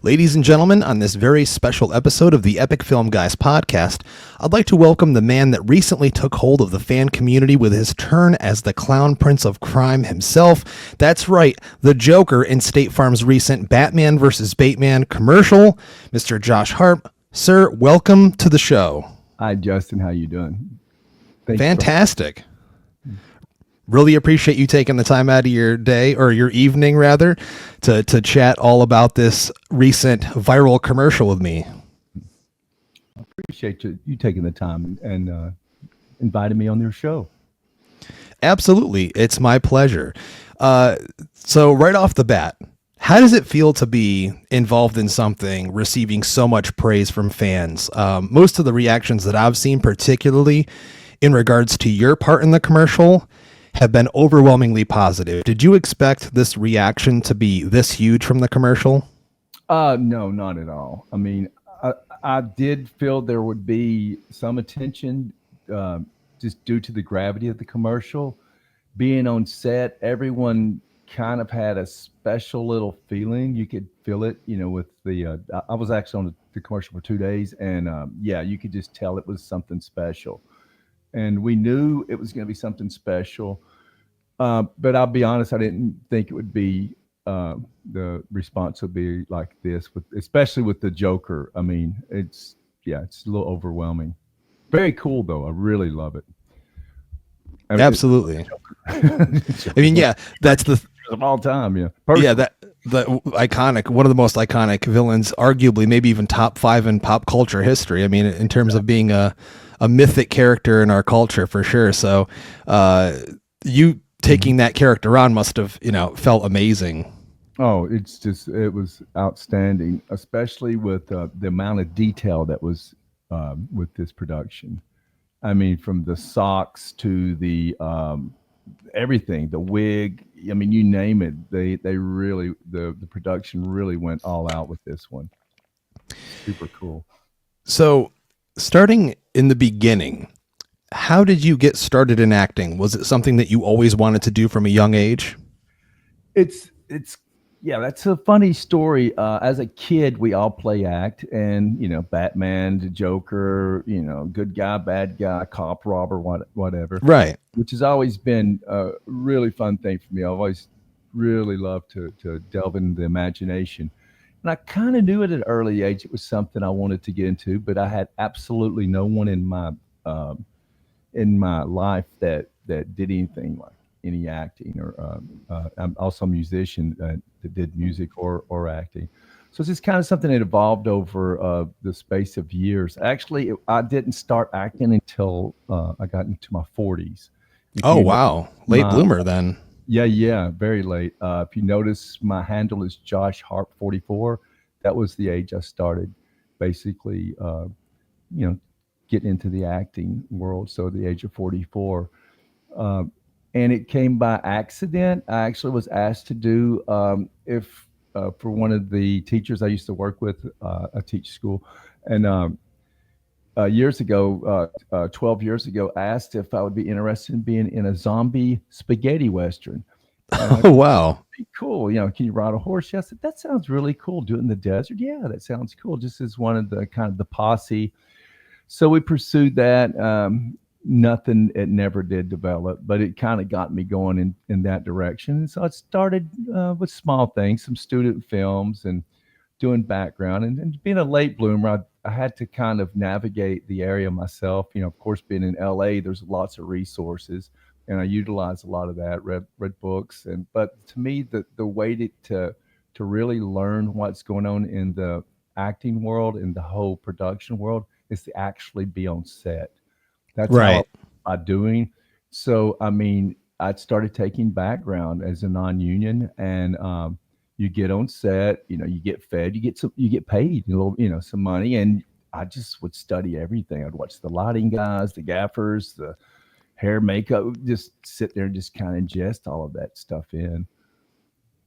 Ladies and gentlemen, on this very special episode of the Epic Film Guys podcast, I'd like to welcome the man that recently took hold of the fan community with his turn as the clown prince of crime himself. That's right, the Joker in State Farm's recent Batman vs. Bateman commercial, Mr. Josh Harp. Sir, welcome to the show. Hi, Justin. How you doing? Fantastic. Really appreciate you taking the time out of your day, or your evening rather, to chat all about this recent viral commercial with me. I appreciate you taking the time and inviting me on your show. Absolutely. It's my pleasure. So right off the bat, how does it feel to be involved in something receiving so much praise from fans? Most of the reactions that I've seen, particularly in regards to your part in the commercial, have been overwhelmingly positive. Did you expect this reaction to be this huge from the commercial? No, not at all. I mean, I did feel there would be some attention just due to the gravity of the commercial. Being on set, everyone kind of had a special little feeling. You could feel it, with the, I was actually on the commercial for 2 days, and yeah, you could just tell it was something special. And we knew it was going to be something special. But I'll be honest, I didn't think it would be, the response would be like this, especially with the Joker. I mean, it's a little overwhelming. Very cool, though. I really love it. I mean, absolutely. I mean, yeah, that's the of all time. Yeah. Personally. Yeah. The iconic, one of the most iconic villains, arguably maybe even top 5 in pop culture history. I mean, in terms of being a mythic character in our culture, for sure. So, you taking that character on must have, felt amazing. Oh, it was outstanding, especially with the amount of detail that was with this production. I mean, from the socks to the everything, the wig. I mean, you name it. They really, the production really went all out with this one. Super cool. So, starting in the beginning, how did you get started in acting? Was it something that you always wanted to do from a young age? Yeah, that's a funny story. As a kid, we all play act, and Batman, the Joker, good guy, bad guy, cop, robber, whatever. Right. Which has always been a really fun thing for me. I've always really loved to delve into the imagination. And I kind of knew at an early age it was something I wanted to get into, but I had absolutely no one in my life that did anything like any acting, or I'm also a musician that did music or acting. So it's just kind of something that evolved over the space of years. Actually, I didn't start acting until I got into my 40s. Oh, wow. Late bloomer then. Yeah, very late. If you notice, my handle is Josh Harp 44. That was the age I started basically, getting into the acting world. So at the age of 44. And it came by accident. I actually was asked to do, for one of the teachers I used to work with, I teach school. And years ago, 12 years ago, asked if I would be interested in being in a zombie spaghetti Western. Oh, wow. Cool. Can you ride a horse? Yeah, I said, that sounds really cool. Do it in the desert. Yeah, that sounds cool. Just as one of the kind of the posse. So we pursued that. Nothing, it never did develop, but it kind of got me going in that direction. And so I started with small things, some student films and doing background. And being a late bloomer, I had to kind of navigate the area myself. Of course, being in LA, there's lots of resources, and I utilize a lot of that, read books. But to me, the way to really learn what's going on in the acting world, in the whole production world, is to actually be on set. That's right. How I'm doing. So, I mean, I started taking background as a non-union, and you get on set, you get fed, you get paid a little, some money. And I just would study everything. I'd watch the lighting guys, the gaffers, the hair, makeup, just sit there and just kind of ingest all of that stuff in.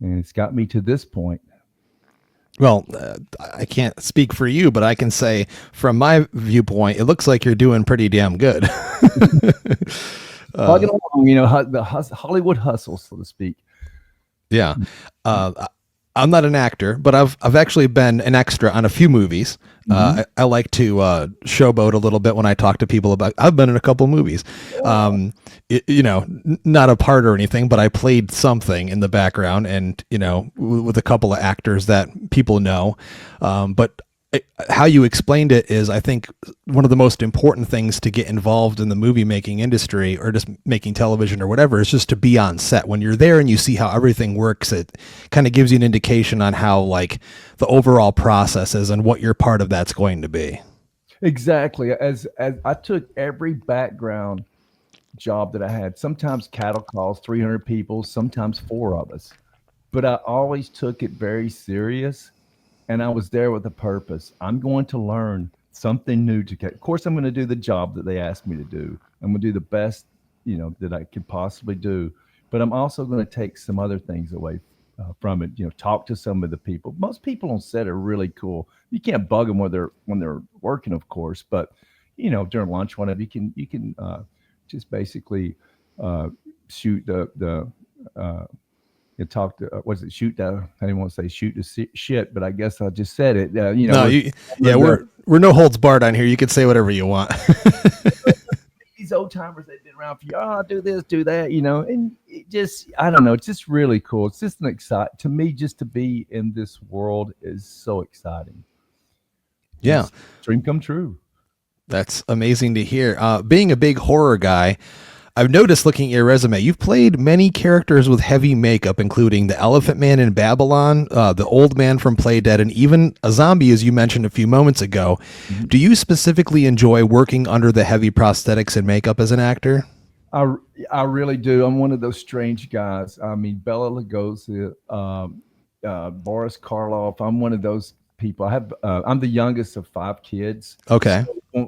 And it's got me to this point. Well, I can't speak for you, but I can say from my viewpoint, it looks like you're doing pretty damn good. Plugging along, the Hollywood hustle, so to speak. Yeah. I'm not an actor, but I've actually been an extra on a few movies. I like to showboat a little bit when I talk to people about. I've been in a couple movies. Not a part or anything, but I played something in the background, and with a couple of actors that people know. But how you explained it is, I think, one of the most important things to get involved in the movie making industry, or just making television or whatever, is just to be on set. When you're there and you see how everything works, it kind of gives you an indication on how, like, the overall process is and what your part of that's going to be. Exactly. As I took every background job that I had, sometimes cattle calls, 300 people, sometimes four of us, but I always took it very serious, and I was there with a purpose. I'm going to learn something new to get. Of course, I'm going to do the job that they asked me to do. I'm going to do the best, that I could possibly do. But I'm also going to take some other things away from it. Talk to some of the people. Most people on set are really cool. You can't bug them when they're working, of course, but during lunch, whenever you can just basically uh, shoot the you talk to was it shoot the I didn't want to say shoot the shit, but I guess I just said it. No, yeah, we're no holds barred on here. You can say whatever you want. These old timers, they've been around for you. Oh, do this, do that, and it just, I don't know. It's just really cool. It's just an excite to me, just to be in this world is so exciting. Yeah, It's dream come true. that's amazing to hear. Being a big horror guy, I've noticed looking at your resume, you've played many characters with heavy makeup, including the Elephant Man in Babylon, the Old Man from Play Dead, and even a zombie, as you mentioned a few moments ago. Mhm. Do you specifically enjoy working under the heavy prosthetics and makeup as an actor? I I really do. I'm one of those strange guys. I mean, Bela Lugosi, Boris Karloff. I'm one of those people. I'm the youngest of five kids. So Okay.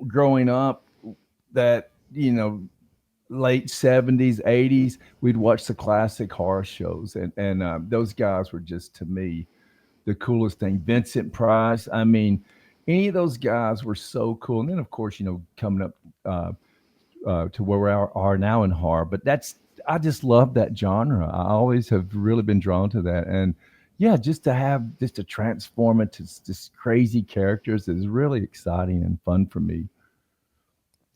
growing up, that late 70s, 80s, we'd watch the classic horror shows, and those guys were just to me the coolest thing. Vincent Price. I mean, any of those guys were so cool. And then, of course, coming up. To where we are now in horror. But I just love that genre. I always have really been drawn to that. And yeah, just to transform into just crazy characters is really exciting and fun for me.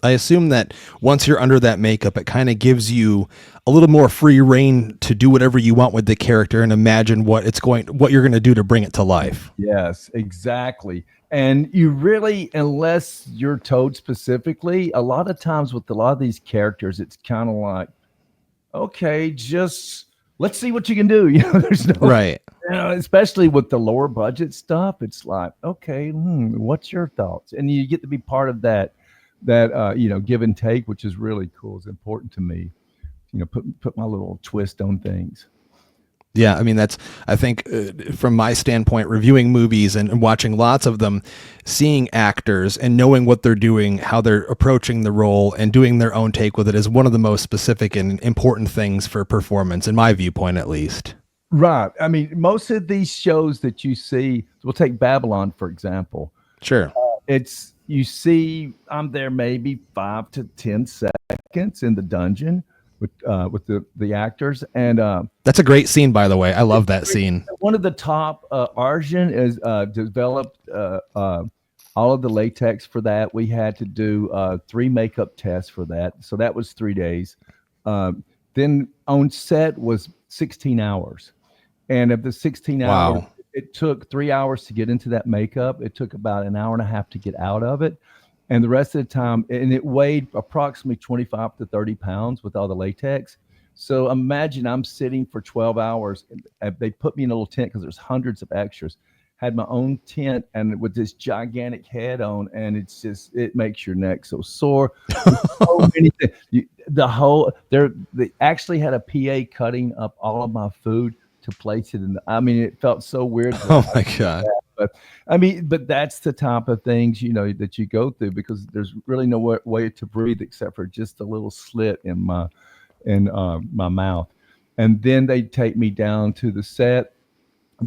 I assume that once you're under that makeup, it kind of gives you a little more free reign to do whatever you want with the character and imagine what you're going to do to bring it to life. Yes, exactly. And you really, unless you're told specifically, a lot of times with a lot of these characters, it's kind of like, okay, just let's see what you can do. There's no, Right. especially with the lower budget stuff. It's like, okay, what's your thoughts? And you get to be part of that give and take, which is really cool. It's important to me. Put my little twist on things. Yeah, I mean I think from my standpoint, reviewing movies and watching lots of them, seeing actors and knowing what they're doing, how they're approaching the role, and doing their own take with it is one of the most specific and important things for performance, in my viewpoint, at least. Right. I mean, most of these shows that you see, we'll take Babylon for example. Sure. It's you see, I'm there maybe 5 to 10 seconds in the dungeon with the actors, and That's a great scene, by the way. I love that scene. one of the top Arjun is developed all of the latex for that. We had to do 3 makeup tests for that, so that was 3 days. Then on set was 16 hours, and of the 16 hours, Wow. it took 3 hours to get into that makeup. It took about an hour and a half to get out of it. And the rest of the time, and it weighed approximately 25 to 30 pounds with all the latex. So imagine I'm sitting for 12 hours. And they put me in a little tent because there's hundreds of extras. Had my own tent and with this gigantic head on, and it makes your neck so sore. So many things. They actually had a PA cutting up all of my food to place it in. I mean, it felt so weird. Oh my god. But I mean, but that's the type of things that you go through because there's really no way to breathe except for just a little slit in my mouth. And then they take me down to the set.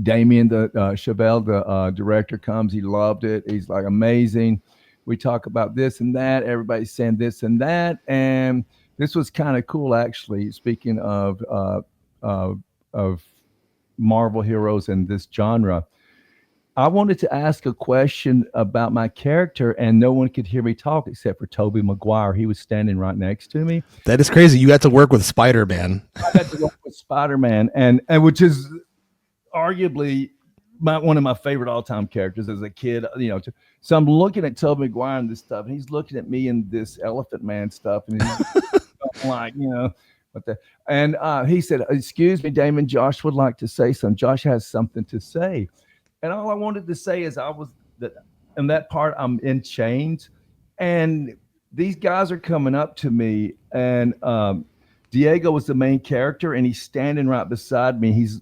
Damien, the Chevelle, the director, comes. He loved it. He's like amazing. We talk about this and that. Everybody's saying this and that, and this was kind of cool actually. Speaking of Marvel heroes in this genre. I wanted to ask a question about my character, and no one could hear me talk except for Tobey Maguire. He was standing right next to me. That is crazy. You got to work with Spider-Man. I got to work with Spider-Man, and which is arguably one of my favorite all-time characters as a kid. So I'm looking at Tobey Maguire and this stuff, and he's looking at me and this Elephant Man stuff, and he's like, what the? And he said, "Excuse me, Damon. Josh would like to say something. Josh has something to say." And all I wanted to say is in that part, I'm in chains, and these guys are coming up to me, and Diego was the main character, and he's standing right beside me. He's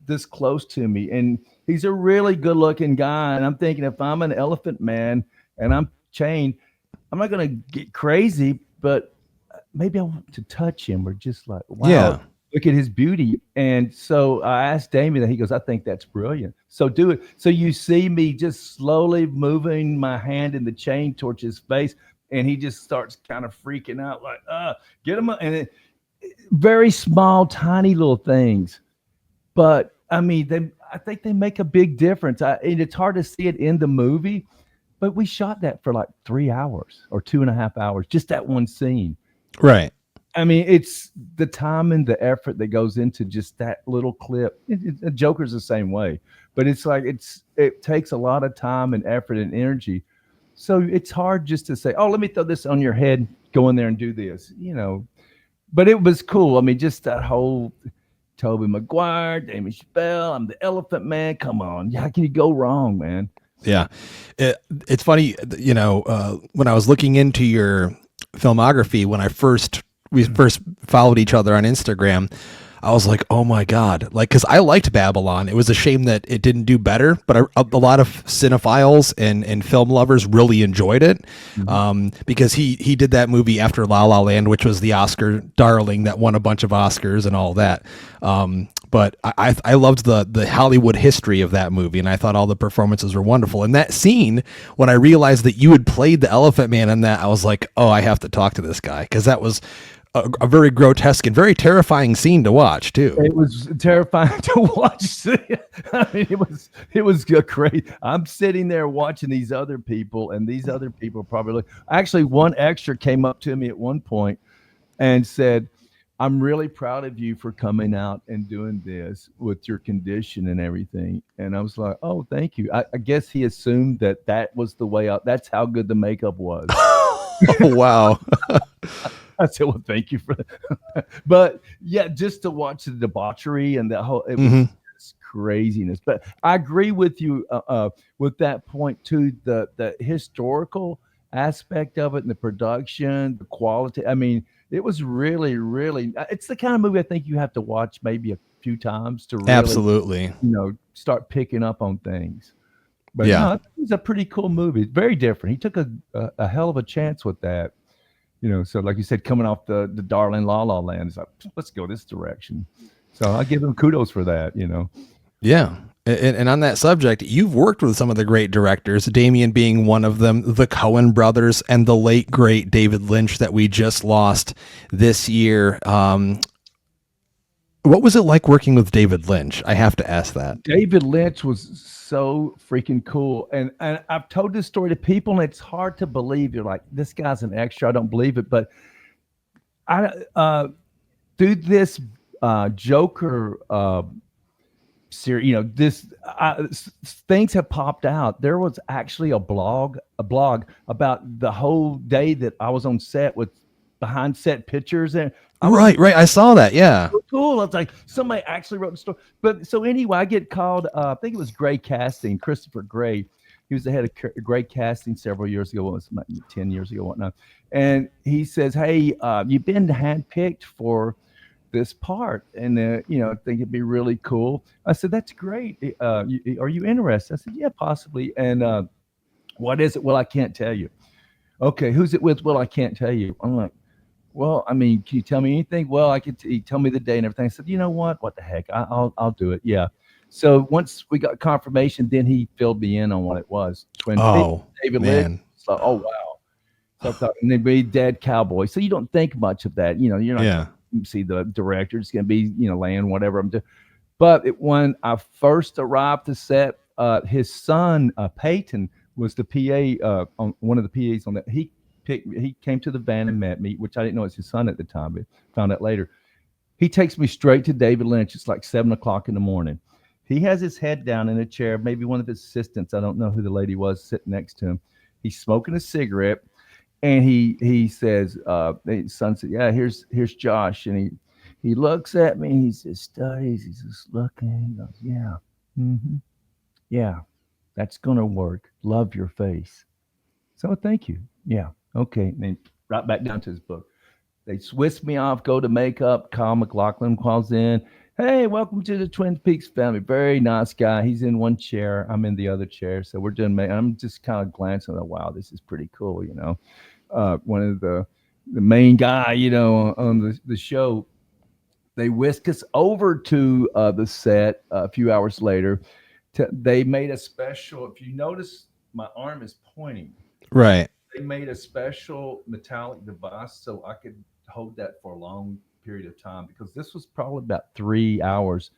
this close to me, and he's a really good-looking guy. And I'm thinking, if I'm an Elephant Man and I'm chained, I'm not going to get crazy, but maybe I want to touch him, or just like, wow. Yeah. Look at his beauty. And so I asked Damien that. He goes, I think that's brilliant. So do it. So you see me just slowly moving my hand in the chain towards his face, and he just starts kind of freaking out, like, get him up. And very small, tiny little things. But I mean, I think they make a big difference. And it's hard to see it in the movie, but we shot that for like 3 hours or 2.5 hours, just that one scene. Right. I mean, it's the time and the effort that goes into just that little clip. Joker's the same way, but it's like it takes a lot of time and effort and energy. So it's hard just to say, "Oh, let me throw this on your head. Go in there and do this," But it was cool. I mean, just that whole Tobey Maguire, Damien Chappelle. I'm the Elephant Man. Come on, how can you go wrong, man? Yeah, it's funny. When I was looking into your filmography, when we first followed each other on Instagram, I was like, oh my God. Like, cause I liked Babylon. It was a shame that it didn't do better, but a lot of cinephiles and film lovers really enjoyed it. Because he did that movie after La La Land, which was the Oscar darling that won a bunch of Oscars and all that. But I loved the Hollywood history of that movie, and I thought all the performances were wonderful. And that scene, when I realized that you had played the Elephant Man in that, I was like, oh, I have to talk to this guy, because that was a very grotesque and very terrifying scene to watch too. It was terrifying to watch. I mean, it was great. I'm sitting there watching these other people, and these other people probably actually, one extra came up to me at one point and said, "I'm really proud of you for coming out and doing this with your condition and everything." And I was like, "Oh, thank you." I guess he assumed that was the way out. That's how good the makeup was. Oh, wow. I said, "Well, thank you for that." But yeah, just to watch the debauchery and the whole, it was just craziness. But I agree with you with that point too. The historical aspect of it, and the production, the quality. I mean, it was really, really. It's the kind of movie I think you have to watch maybe a few times to really, absolutely, start picking up on things. But yeah, no, it was a pretty cool movie. Very different. He took a hell of a chance with that. So like you said, coming off the darling La La Land, it's like, let's go this direction. So I give him kudos for that. Yeah. And on that subject, you've worked with some of the great directors, Damien being one of them, the Coen brothers, and the late, great David Lynch that we just lost this year. What was it like working with David Lynch? I have to ask that. David Lynch was so freaking cool. And I've told this story to people, and it's hard to believe. You're like, this guy's an extra. I don't believe it. But through this Joker series, things have popped out. There was actually a blog about the whole day that I was on set with behind set pictures. And right. I saw that. Yeah. So cool. It's like somebody actually wrote the story. But so anyway, I get called, I think it was Gray Casting, Christopher Gray. He was the head of Gray Casting several years ago. It was 10 years ago, whatnot. And he says, "Hey, you've been handpicked for this part, and I think it'd be really cool." I said, "That's great. Are you interested?" I said, "Yeah, possibly." And what is it? "Well, I can't tell you." "Okay, who's it with?" "Well, I can't tell you." I'm like, "Well, I mean, can you tell me anything?" "Well, I could tell me the day and everything." I said, "You know what the heck, I'll do it." Yeah. So once we got confirmation, then he filled me in on what it was. David Lynch. So, oh wow. So I thought, and they made Dead Cowboy. So you don't think much of that. You're not gonna see the director. It's gonna be, laying whatever I'm doing. But when I first arrived to set, his son Peyton was the PA on one of the PAs on that. He came to the van and met me, which I didn't know was his son at the time, but found out later. He takes me straight to David Lynch. It's like 7 o'clock in the morning. He has his head down in a chair. Maybe one of his assistants, I don't know who the lady was, sitting next to him. He's smoking a cigarette, and he says, the son said, "Yeah, here's Josh," and he looks at me. He just studies. He's just looking. He goes, "Yeah, mm-hmm, yeah, that's gonna work. Love your face." So thank you. Yeah, okay. And then right back down to his book. They whisk me off, go to makeup. Kyle MacLachlan calls in. "Hey, welcome to the Twin Peaks family." Very nice guy. He's in one chair. I'm in the other chair. So we're doing. I'm just kind of glancing at, wow, this is pretty cool. One of the main guy, on the show. They whisk us over to the set a few hours later. They made a special. If you notice, my arm is pointing. Right. They made a special metallic device so I could hold that for a long period of time, because this was probably about 3 hours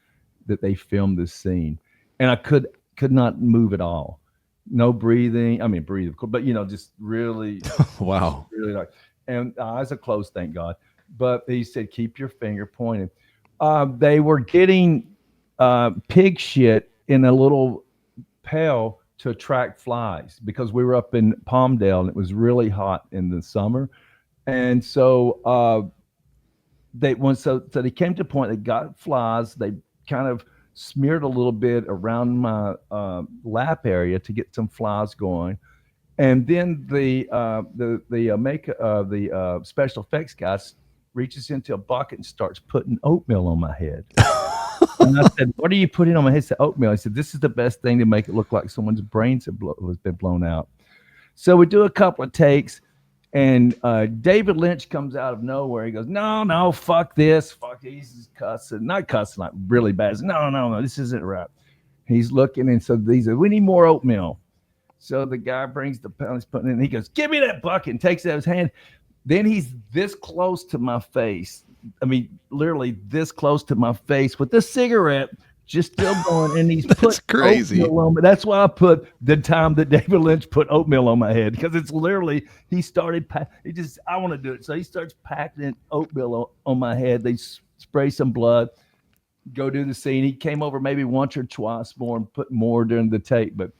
that they filmed this scene, and I could not move at all. No breathing. I mean, breathe, of course, but just really, Wow. really like, and eyes are closed, thank God. But he said, "Keep your finger pointed." They were getting pig shit in a little pail to attract flies, because we were up in Palmdale and it was really hot in the summer. And so they came to a point, they got flies, they kind of smeared a little bit around my lap area to get some flies going. And then the special effects guy reaches into a bucket and starts putting oatmeal on my head. And I said, "What are you putting on my head?" He said, "Oatmeal." I said, "This is the best thing to make it look like someone's brains has been blown out." So we do a couple of takes, and David Lynch comes out of nowhere. He goes, "No, no, fuck this. Fuck, he's cussing. Not cussing, like really bad. Said, no, no, no, this isn't right." He's looking, and so these are, "We need more oatmeal." So the guy brings the pound, he's putting it in, and he goes, "Give me that bucket," and takes it out of his hand. Then he's this close to my face. I mean, literally this close to my face with the cigarette just still going, and he's That's put crazy. oatmeal on me. That's why I put the time that David Lynch put oatmeal on my head, because it's literally, he started, I want to do it. So he starts packing oatmeal on my head. They spray some blood, go do the scene. He came over maybe once or twice more and put more during the take, but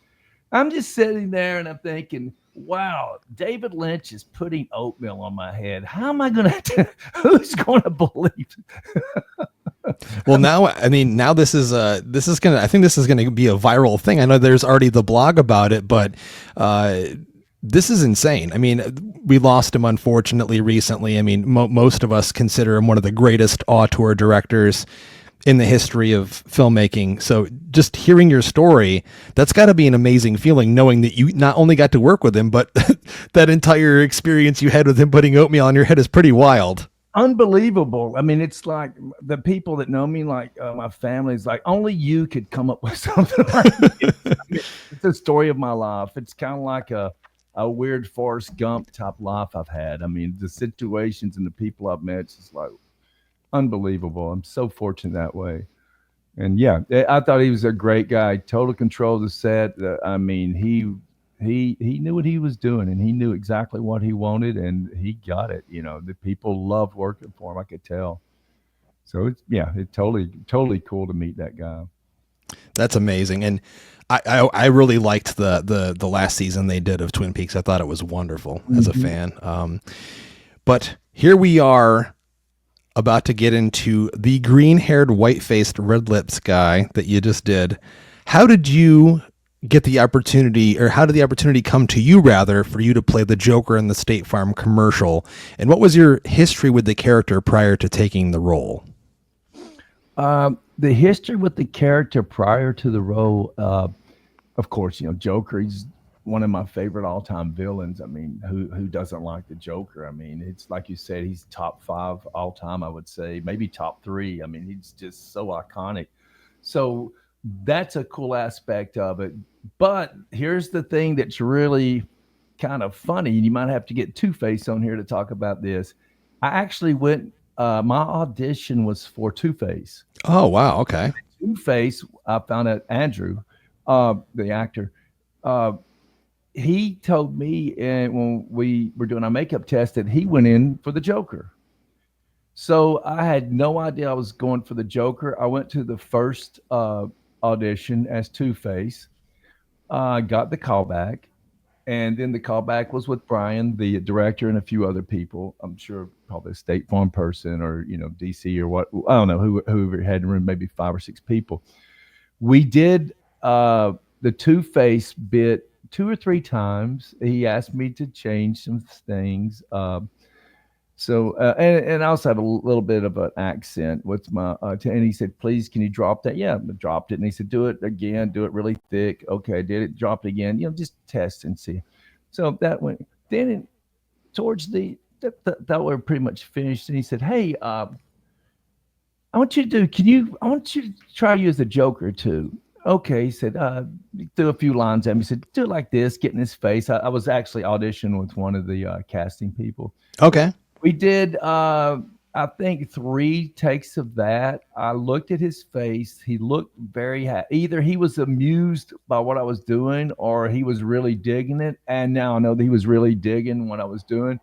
I'm just sitting there and I'm thinking, wow, David Lynch is putting oatmeal on my head. How am I going to, who's going to believe? Well, now, I mean, now this is gonna, I think this is gonna be a viral thing. I know there's already the blog about it, but this is insane. I mean, we lost him unfortunately recently. I mean, most of us consider him one of the greatest auteur directors in the history of filmmaking. So just hearing your story, that's got to be an amazing feeling, knowing that you not only got to work with him, but that entire experience you had with him putting oatmeal on your head is pretty wild. Unbelievable. I mean, it's like the people that know me, like my family, is like, only you could come up with something like this. I mean, it's the story of my life. It's kind of like a weird Forrest Gump type life I've had. I mean, the situations and the people I've met, it's just like unbelievable. I'm so fortunate that way. And yeah, I thought he was a great guy. Total control of the set. I mean, he knew what he was doing, and he knew exactly what he wanted, and he got it. The people loved working for him. I could tell. So it's totally cool to meet that guy. That's amazing. And I really liked the last season they did of Twin Peaks. I thought it was wonderful as a fan. But here we are about to get into the green-haired, white-faced, red lips guy that you just did. How did you get the opportunity, or how did the opportunity come to you, rather, for you to play the Joker in the State Farm commercial? And what was your history with the character prior to taking the role? The history with the character prior to the role, of course, Joker, he's one of my favorite all-time villains. I mean, who doesn't like the Joker? I mean, it's like you said, he's top 5 all-time, I would say, maybe top 3. I mean, he's just so iconic. So that's a cool aspect of it. But here's the thing that's really kind of funny, and you might have to get Two-Face on here to talk about this. I actually went, my audition was for Two-Face. Oh, wow. Okay. Two-Face, I found out Andrew, the actor, uh, he told me, and when we were doing our makeup test, that he went in for the Joker. So I had no idea I was going for the Joker. I went to the first audition as Two Face. Got the callback, and then the callback was with Brian, the director, and a few other people. I'm sure probably a State Farm person, or DC, or what, I don't know, whoever had in the room, maybe 5 or 6 people. We did the Two Face bit 2 or 3 times. He asked me to change some things. And I also have a little bit of an accent with my, and he said, please, can you drop that? Yeah, I dropped it. And he said, do it again, do it really thick. Okay, I did it, drop it again, just test and see. So that went, then towards that we're pretty much finished. And he said, hey, I want you to I want you to try you as a Joker too. Okay, he said, threw a few lines at me. He said, do it like this, get in his face. I was actually auditioning with one of the casting people. Okay. We did, I think, 3 takes of that. I looked at his face. He looked very happy. Either he was amused by what I was doing, or he was really digging it. And now I know that he was really digging what I was doing.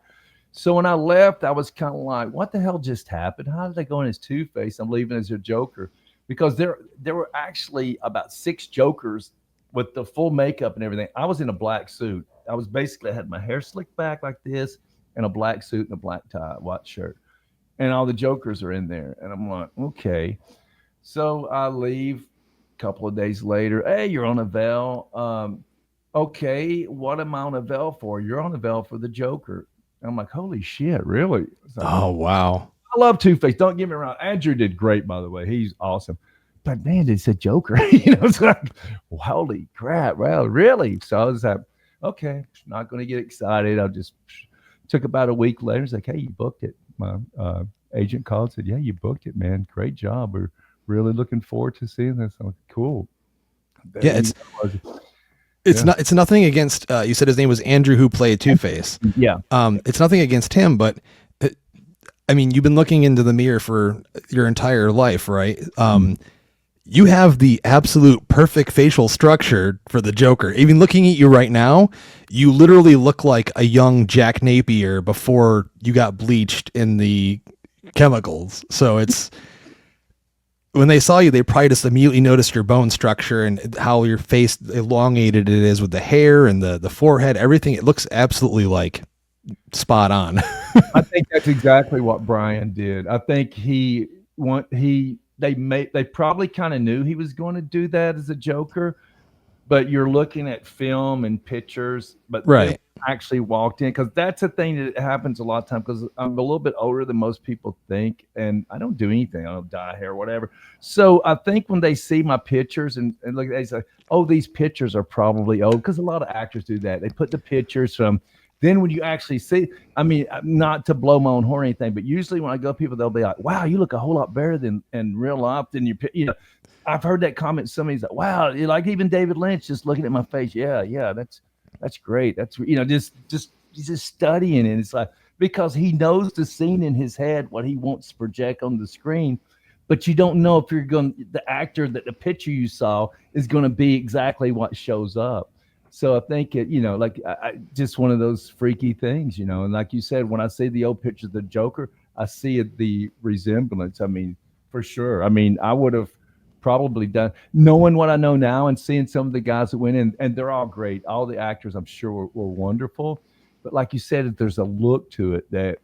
So when I left, I was kind of like, what the hell just happened? How did I go in as Two-Face? I'm leaving as a Joker. Because there were actually about 6 Jokers with the full makeup and everything. I was in a black suit. I had my hair slicked back like this, and a black suit and a black tie, white shirt. And all the Jokers are in there. And I'm like, okay. So I leave a couple of days later. Hey, you're on a veil. Okay, what am I on a veil for? You're on a veil for the Joker. I'm like, holy shit, really? Like, Oh, wow. I love Two-Face. Don't get me wrong. Andrew did great, by the way. He's awesome. But man, it's a Joker. It's like, holy crap. Well, really? So I was like, okay, not going to get excited. I just took about a week later. It's like, hey, you booked it. My agent called, said, yeah, you booked it, man. Great job. We're really looking forward to seeing this. I'm like, cool. Yeah, it's Yeah. not, it's nothing against, you said his name was Andrew, who played Two-Face. Yeah. It's nothing against him, but I mean, you've been looking into the mirror for your entire life, right? You have the absolute perfect facial structure for the Joker. Even looking at you right now, you literally look like a young Jack Napier before you got bleached in the chemicals. So it's, when they saw you, they probably just immediately noticed your bone structure and how your face elongated it is with the hair and the forehead, everything. It looks absolutely like spot on. I think that's exactly what Brian did. I think they probably kind of knew he was going to do that as a Joker, but you're looking at film and pictures, but then Right. actually walked in, because that's a thing that happens a lot of times, because I'm a little bit older than most people think, and I don't do anything. I don't dye hair or whatever. So I think when they see my pictures and look, they say, oh, these pictures are probably old, because a lot of actors do that. They put the pictures from, then when you actually see, I mean, not to blow my own horn or anything, but usually when I go, people, they'll be like, wow, you look a whole lot better than in real life than I've heard that comment. Somebody's like, wow, like even David Lynch just looking at my face. Yeah, that's great. That's just he's just studying it. It's like, because he knows the scene in his head, what he wants to project on the screen, but you don't know if the actor, that the picture you saw is going to be exactly what shows up. So I think like just one of those freaky things, and like you said, when I see the old picture of the Joker, I see the resemblance. I mean, for sure. I mean, I would have probably done, knowing what I know now and seeing some of the guys that went in, and they're all great. All the actors, I'm sure, were wonderful. But like you said, there's a look to it that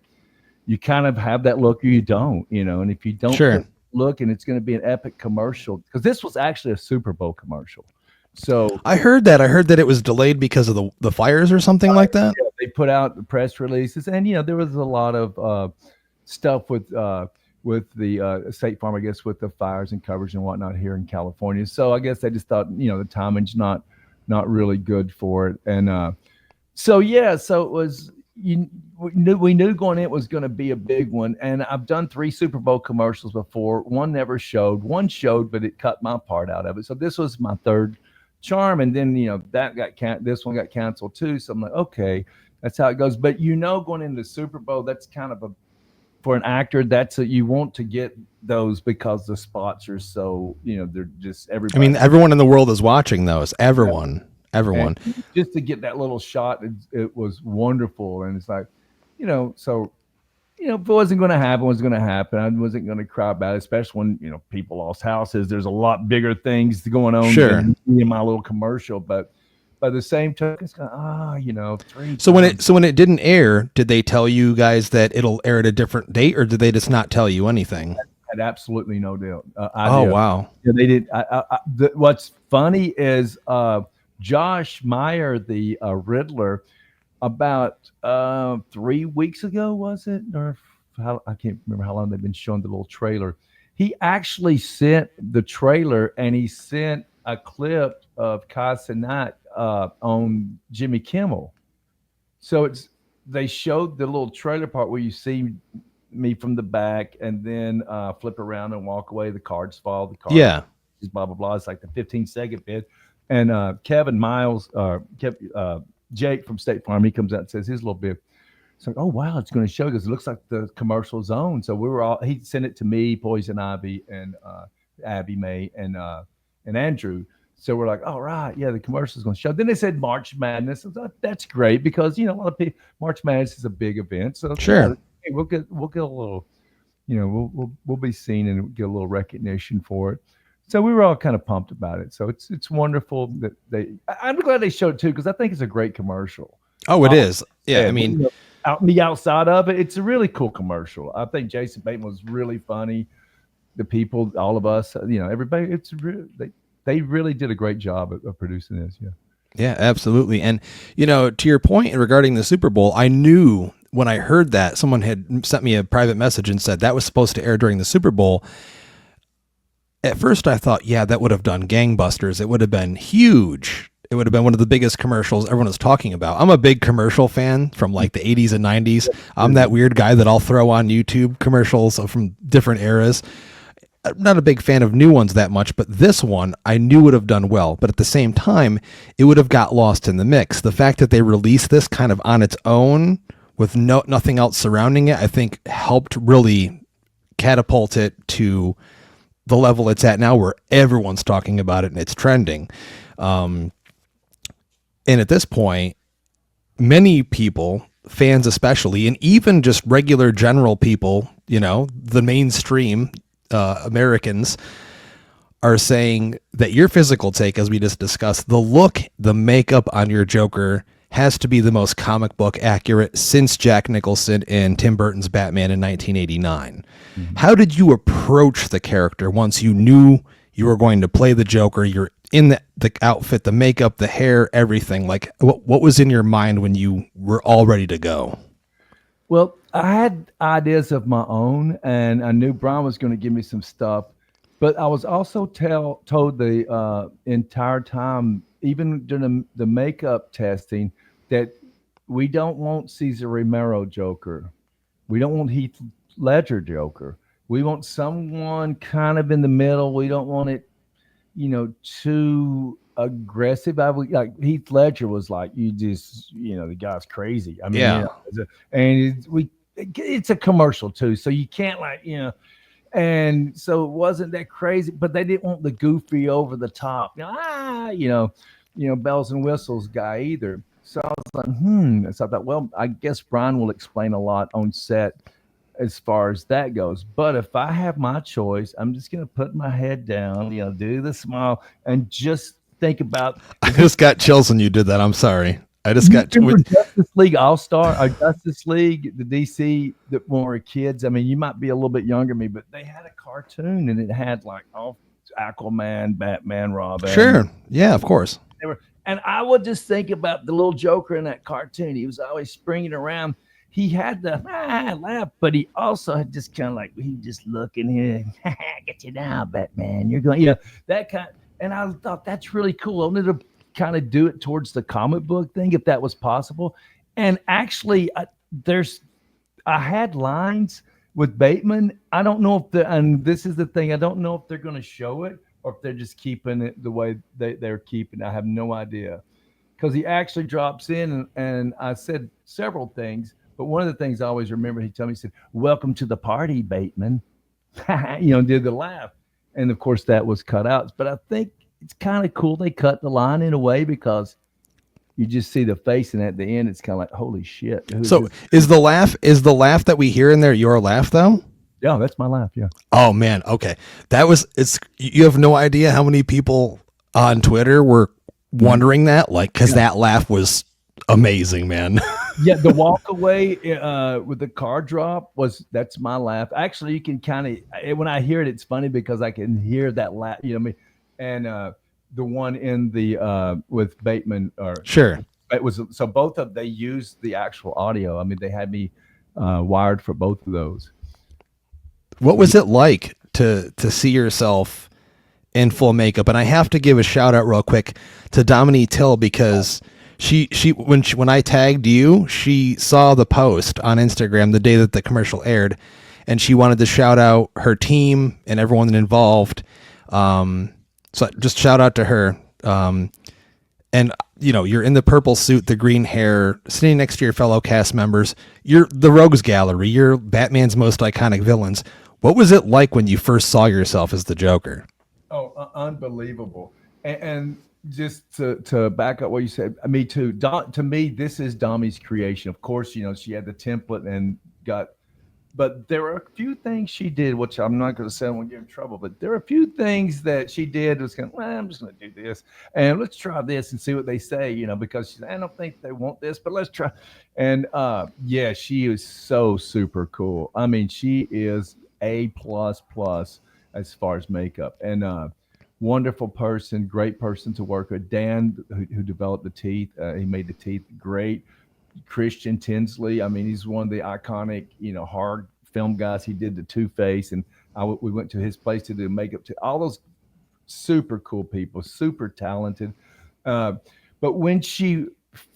you kind of have that look or you don't, and if you don't Sure. look, and it's going to be an epic commercial, because this was actually a Super Bowl commercial. So I heard that. I heard that it was delayed because of the fires or something like that. yeah, they put out the press releases, and there was a lot of stuff with the State Farm, I guess, with the fires and coverage and whatnot here in California. So I guess they just thought the timing's not really good for it, and so yeah, so it was. We knew going in it was going to be a big one, and I've done 3 Super Bowl commercials before. One never showed. One showed, but it cut my part out of it. So this was my third charm, and then that this one got canceled too. So I'm like, okay, that's how it goes. But going into the Super Bowl, that's kind of for an actor, that's you want to get those because the spots are so, they're just I mean, everybody. everyone in the world is watching those. Yeah. Everyone, And everyone. just to get that little shot, it was wonderful. And it's like, so if it wasn't going to happen, it was going to happen. I wasn't going to cry about it, especially when people lost houses. There's a lot bigger things going on Sure. than me and my little commercial. But by the same token, it's kind of three So when times. it didn't air, did they tell you guys that it'll air at a different date, or did they just not tell you anything? Had absolutely no deal, Oh idea. wow. Yeah, they did. What's funny is Josh Meyer, the Riddler, about 3 weeks ago, was it? Or I can't remember how long they've been showing the little trailer. He actually sent the trailer and he sent a clip of Kai Cenat on Jimmy Kimmel. So they showed the little trailer part where you see me from the back and then flip around and walk away. The cards fall, the card Yeah. is blah, blah, blah. It's like the 15-second bit. And Kevin Miles, Jake from State Farm, he comes out and says his little bit. It's like, oh, wow, it's going to show because it looks like the commercial zone. So he sent it to me, Poison Ivy, and Abby May, and Andrew. So we're like, all right, yeah, the commercial is going to show. Then they said March Madness. I thought, that's great because, a lot of people, March Madness is a big event. So Sure. yeah, hey, we'll get a little, we'll be seen and get a little recognition for it. So we were all kind of pumped about it. So it's wonderful that I'm glad they showed it too because I think it's a great commercial. Oh, it is. Yeah. I And, mean, out the outside of it, it's a really cool commercial. I think Jason Bateman was really funny. The people, all of us, everybody, they really did a great job of producing this. Yeah. yeah, absolutely. And to your point regarding the Super Bowl, I knew when I heard that someone had sent me a private message and said that was supposed to air during the Super Bowl. At first I thought, yeah, that would have done gangbusters. It would have been huge. It would have been one of the biggest commercials everyone was talking about. I'm a big commercial fan from like the 80s and 90s. I'm that weird guy that I'll throw on YouTube commercials from different eras. I'm not a big fan of new ones that much, but this one I knew would have done well. But at the same time, it would have got lost in the mix. The fact that they released this kind of on its own with nothing else surrounding it, I think helped really catapult it to the level it's at now where everyone's talking about it and it's trending. And at this point, many people, fans especially, and even just regular general people, the mainstream Americans, are saying that your physical take, as we just discussed, the look, the makeup on your Joker has to be the most comic book accurate since Jack Nicholson and Tim Burton's Batman in 1989. Mm-hmm. How did you approach the character once you knew you were going to play the Joker? You're in the outfit, the makeup, the hair, everything. Like, what was in your mind when you were all ready to go? Well, I had ideas of my own, and I knew Brian was going to give me some stuff. But I was also told the entire time, even during the makeup testing, that we don't want Cesar Romero Joker. We don't want Heath Ledger Joker. We want someone kind of in the middle. We don't want it, too aggressive. I would like Heath Ledger was like, you just, the guy's crazy. I mean, Yeah. it's a commercial too, so you can't and so it wasn't that crazy, but they didn't want the goofy over the top, bells and whistles guy either. So I was like, So I thought, well, I guess Brian will explain a lot on set as far as that goes. But if I have my choice, I'm just going to put my head down, do the smile and just think about. I just got chills when you did that. I'm sorry. I just got Justice League All-Star or Justice League, the DC that when we were kids. I mean, you might be a little bit younger than me, but they had a cartoon and it had like all Aquaman, Batman, Robin. Sure. Yeah, of course. And I would just think about the little Joker in that cartoon. He was always springing around. He had the laugh, but he also had just kind of like, he just looking here, get you now, Batman. You're going, that kind. And I thought that's really cool. I wanted to kind of do it towards the comic book thing, if that was possible. And actually, I had lines with Bateman. I don't know if and this is the thing, I don't know if they're going to show it or if they're just keeping it the way they're keeping it. I have no idea. Because he actually drops in and I said several things. But one of the things I always remember, he told me, he said, "Welcome to the party, Bateman." Did the laugh. And of course, that was cut out. But I think it's kind of cool they cut the line in a way because you just see the face, and at the end, it's kind of like, holy shit. Who's So this? is the laugh that we hear in there your laugh though? Yeah, that's my laugh. Yeah. Oh man, okay. It's you have no idea how many people on Twitter were wondering that, like, because that laugh was amazing, man. Yeah, the walk away with the car drop that's my laugh. Actually, you can kind of when I hear it, it's funny because I can hear that laugh. You know what I mean? And the one in the with Bateman, or Sure. it was so both of they used the actual audio. I mean, they had me wired for both of those. What was it like to see yourself in full makeup? And I have to give a shout out real quick to Dominique Till because when I tagged you, she saw the post on Instagram the day that the commercial aired, and she wanted to shout out her team and everyone involved. So just shout out to her. And you're in the purple suit, the green hair, sitting next to your fellow cast members. You're the Rogues Gallery. You're Batman's most iconic villains. What was it like when you first saw yourself as the Joker? Oh, unbelievable! And just to back up what you said, me too. To me, this is Domi's creation. Of course, she had the template and got, but there were a few things she did, which I'm not going to say I won't get in trouble. But there are a few things that she did was going, well, I'm just going to do this and let's try this and see what they say. Because she's, I don't think they want this, but let's try. And yeah, she is so super cool. I mean, she is A plus plus as far as makeup, and wonderful person, great person to work with. Dan, who developed the teeth, he made the teeth great. Christian Tinsley, I mean, he's one of the iconic, hard film guys. He did the Two Face, and we went to his place to do makeup. To all those super cool people, super talented. Uh, but when she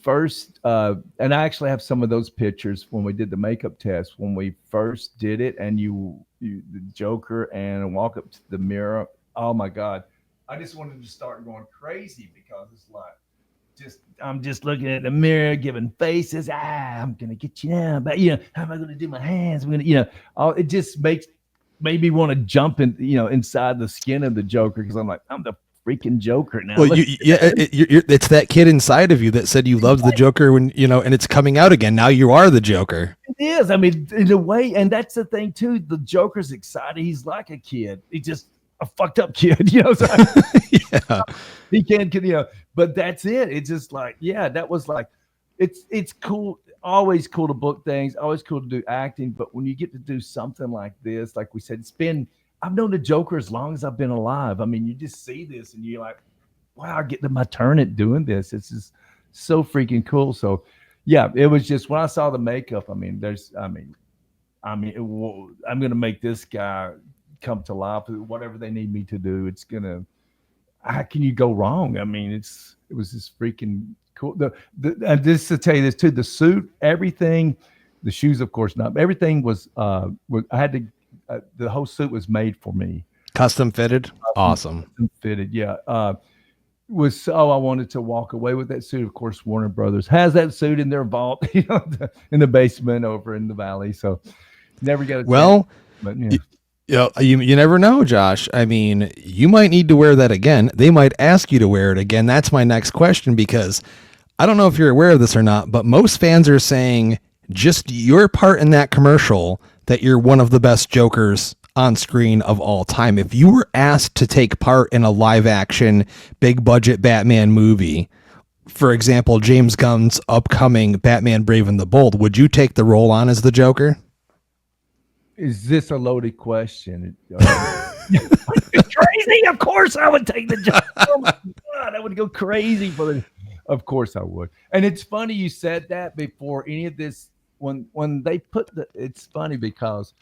first, and I actually have some of those pictures when we did the makeup test when we first did it, and the Joker, and walk up to the mirror. Oh my God, I just wanted to start going crazy because it's like, I'm just looking at the mirror, giving faces. I'm gonna get you now, but how am I gonna do my hands? I'm gonna, it just made me want to jump inside the skin of the Joker because I'm like, I'm the freaking Joker now. Well, it's that kid inside of you that said you loved the Joker when and it's coming out again. Now you are the Joker. It is. I mean, in a way, and that's the thing too. The Joker's excited. He's like a kid. He's just a fucked up kid, So Yeah. he can't, but that's it. It's just like, yeah, that was like, it's cool. Always cool to book things. Always cool to do acting. But when you get to do something like this, like we said, I've known the Joker as long as I've been alive. I mean, you just see this and you're like, wow, I get to my turn at doing this. It's just so freaking cool. So yeah, it was just when I saw the makeup, I'm going to make this guy come to life. Whatever they need me to do, how can you go wrong? I mean, it was just freaking cool. And just to tell you this too, the suit, everything, the shoes, of course not. Everything was I had to. The whole suit was made for me. Custom fitted. Awesome. Custom fitted, yeah. I wanted to walk away with that suit. Of course, Warner Brothers has that suit in their vault, in the basement over in the valley. So never got it. Well, but you never know, Josh. I mean, you might need to wear that again. They might ask you to wear it again. That's my next question, because I don't know if you're aware of this or not, but most fans are saying just your part in that commercial that you're one of the best Jokers on screen of all time. If you were asked to take part in a live action, big budget Batman movie, for example, James Gunn's upcoming Batman Brave and the Bold, would you take the role on as the Joker? Is this a loaded question? Crazy? Of course I would take the job. Oh my God, I would go crazy for it. Of course I would. And it's funny you said that before any of this. When they put it's funny because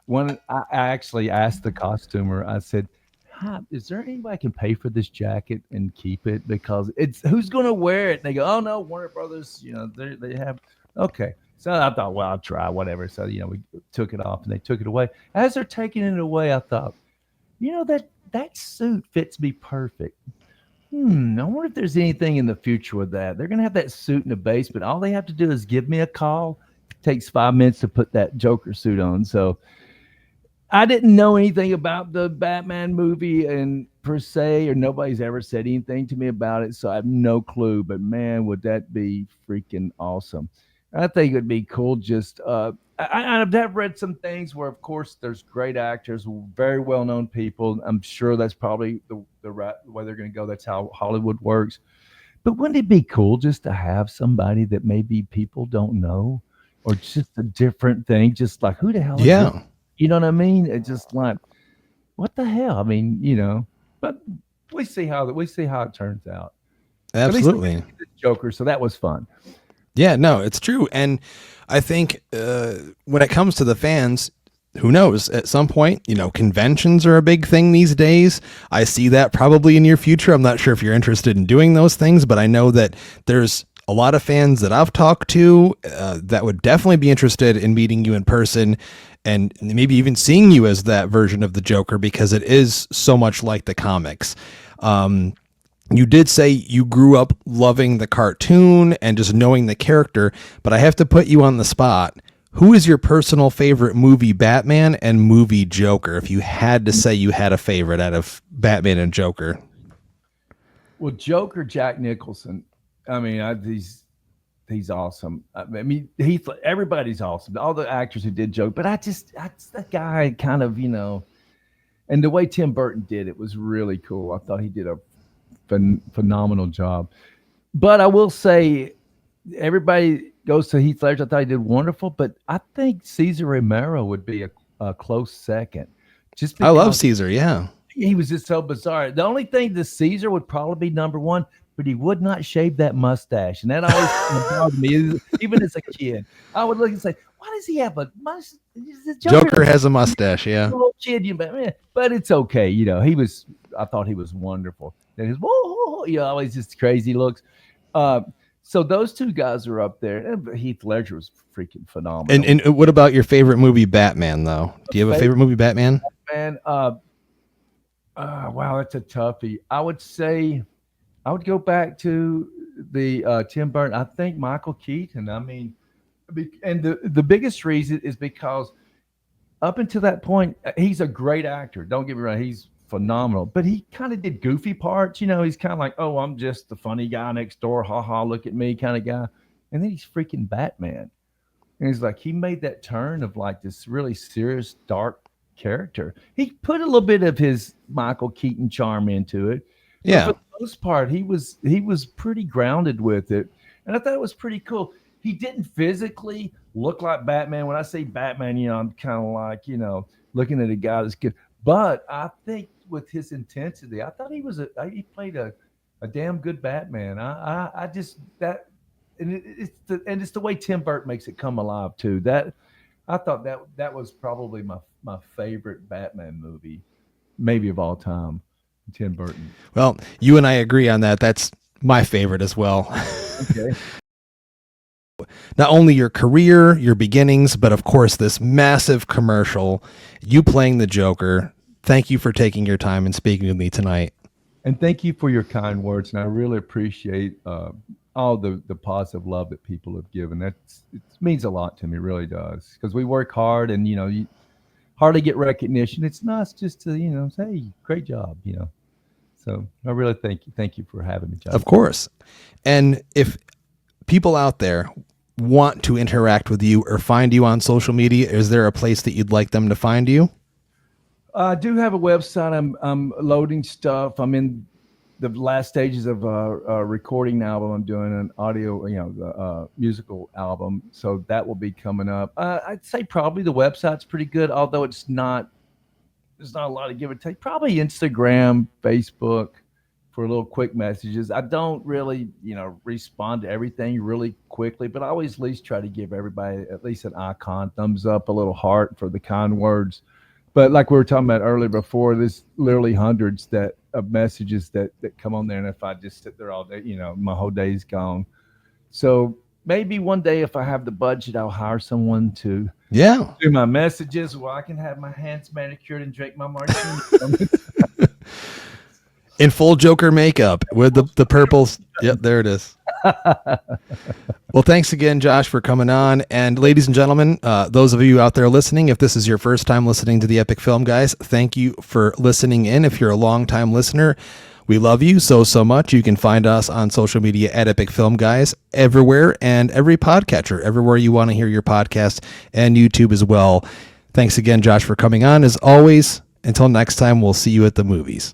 when I actually asked the costumer, I said, "Hi, is there anybody can pay for this jacket and keep it? Because it's who's going to wear it?" And they go, "Oh no, Warner Brothers. They have." Okay. So I thought, well, I'll try whatever. So, we took it off and they took it away. As they're taking it away, I thought, that suit fits me perfect. I wonder if there's anything in the future with that. They're going to have that suit in the basement. All they have to do is give me a call. takes 5 minutes to put that Joker suit on. So I didn't know anything about the Batman movie and per se, or nobody's ever said anything to me about it, so I have no clue. But man, would that be freaking awesome! I think it'd be cool. Just I've read some things where, of course, there's great actors, very well known people. I'm sure that's probably the right way they're going to go. That's how Hollywood works. But wouldn't it be cool just to have somebody that maybe people don't know, or just a different thing? Just like, who the hell is this? Yeah, You know what I mean? It's just like, what the hell? I mean, but we see how it turns out. At least we absolutely. get the Joker, so that was fun. Yeah, no, it's true. And I think when it comes to the fans, who knows? At some point, conventions are a big thing these days. I see that probably in your future. I'm not sure if you're interested in doing those things, but I know that there's a lot of fans that I've talked to that would definitely be interested in meeting you in person and maybe even seeing you as that version of the Joker because it is so much like the comics. You did say you grew up loving the cartoon and just knowing the character, but I have to put you on the spot. Who is your personal favorite movie Batman and movie Joker? If you had to say you had a favorite out of Batman and Joker. Well, Joker, Jack Nicholson. I mean, he's awesome. I mean, everybody's awesome. All the actors who did Joker, but that's the guy kind of, and the way Tim Burton did it was really cool. I thought he did a phenomenal job. But I will say, everybody goes to Heath Ledger. I thought he did wonderful, but I think Cesar Romero would be a close second, just I love because Caesar, yeah. he was just so bizarre. The only thing, the Caesar would probably be number one, but he would not shave that mustache, and that always kind of bothered me. Even as a kid, I would look and say, "Why does he have a mustache?" Joker has a mustache, yeah. Little kid, but it's okay. He was. I thought he was wonderful. And his whoa, always just crazy looks. Uh, so those two guys are up there. And Heath Ledger was freaking And phenomenal. and what about your favorite movie Batman though? Do you have a favorite movie Batman? Man, wow, that's a toughie. I would say I would go back to the Tim Burton. I think Michael Keaton. I mean, and the biggest reason is because up until that point, he's a great actor. Don't get me wrong, he's phenomenal. But he kind of did goofy parts. He's kind of like, oh, I'm just the funny guy next door. Ha ha, look at me, kind of guy. And then he's freaking Batman. And he's like, he made that turn of like this really serious, dark character. He put a little bit of his Michael Keaton charm into it, but for Yeah. the most part, he was pretty grounded with it, and I thought it was pretty cool. He didn't physically look like Batman. When I say Batman, I'm kind of like looking at a guy that's good, but I think with his intensity, I thought he played a damn good Batman. I just that. And it's the way Tim Burton makes it come alive too. That I thought that was probably my favorite Batman movie, maybe of all time. Tim Burton. Well, you and I agree on that. That's my favorite as well. Okay. Not only your career, your beginnings, but of course this massive commercial, you playing the Joker. Thank you for taking your time and speaking with me tonight. And thank you for your kind words, and I really appreciate all the positive love that people have given. It means a lot to me, really does, because we work hard, and you hardly get recognition. It's nice just to say, hey, great job. So I really thank you for having me, Josh. Of course. And if people out there want to interact with you or find you on social media, is there a place that you'd like them to find you? I do have a website. I'm loading stuff. I'm in the last stages of a recording an album. I'm doing an audio, musical album. So that will be coming up. I'd say probably the website's pretty good, although there's not a lot of give and take. Probably Instagram, Facebook for little quick messages. I don't really, respond to everything really quickly, but I always at least try to give everybody at least an icon, thumbs up, a little heart for the kind words. But like we were talking about earlier before, there's literally hundreds of messages that come on there. And if I just sit there all day, my whole day's gone. So maybe one day if I have the budget, I'll hire someone to Yeah. do my messages, where I can have my hands manicured and drink my martini. in full Joker makeup with the purple. Yep, there it is. Well, thanks again, Josh, for coming on. And ladies and gentlemen, those of you out there listening, if this is your first time listening to the Epic Film Guys, thank you for listening in. If you're a long-time listener, we love you so much. You can find us on social media at Epic Film Guys everywhere and every podcatcher, everywhere you want to hear your podcast, and YouTube as well. Thanks again, Josh, for coming on. As always, until next time, we'll see you at the movies.